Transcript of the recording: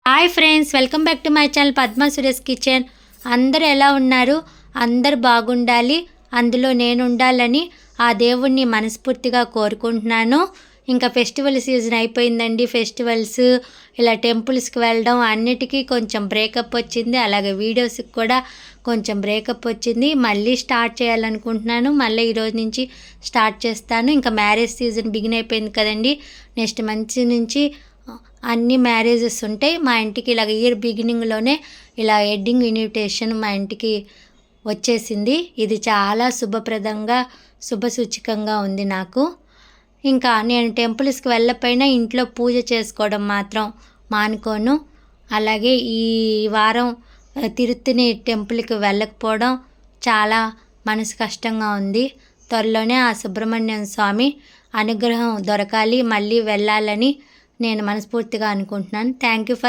Hi friends, welcome back to my channel Padma Suresh kitchen. అందరూ ఎలా ఉన్నారు? అందరు బాగుండాలి, అందులో నేను ఉండాలని ఆ దేవుణ్ణి మనస్ఫూర్తిగా కోరుకుంటున్నాను. ఇంకా ఫెస్టివల్ సీజన్ అయిపోయిందండి. ఫెస్టివల్స్ ఇలా టెంపుల్స్కి వెళ్ళడం అన్నిటికీ కొంచెం బ్రేకప్ వచ్చింది. అలాగే వీడియోస్కి కూడా కొంచెం బ్రేకప్ వచ్చింది. మళ్ళీ స్టార్ట్ చేయాలనుకుంటున్నాను. మళ్ళీ ఈరోజు నుంచి స్టార్ట్ చేస్తాను. ఇంకా మ్యారేజ్ సీజన్ బిగిన్ అయిపోయింది కదండి. నెక్స్ట్ మంత్ నుంచి అన్ని మ్యారేజెస్ ఉంటాయి మా ఇంటికి. ఇలాగ ఇయర్ బిగినింగ్లోనే ఇలా వెడ్డింగ్ ఇన్విటేషన్ మా ఇంటికి వచ్చేసింది. ఇది చాలా శుభప్రదంగా శుభసూచకంగా ఉంది నాకు. ఇంకా నేను టెంపుల్స్కి వెళ్ళకపోయినా ఇంట్లో పూజ చేసుకోవడం మాత్రం మానుకోను. అలాగే ఈ వారం తిరుత్తని టెంపుల్కి వెళ్ళకపోవడం చాలా మనసు కష్టంగా ఉంది. త్వరలోనే ఆ సుబ్రహ్మణ్యం స్వామి అనుగ్రహం దొరకాలి, మళ్ళీ వెళ్ళాలని నేను మనస్ఫూర్తిగా అనుకుంటున్నాను. Thank you for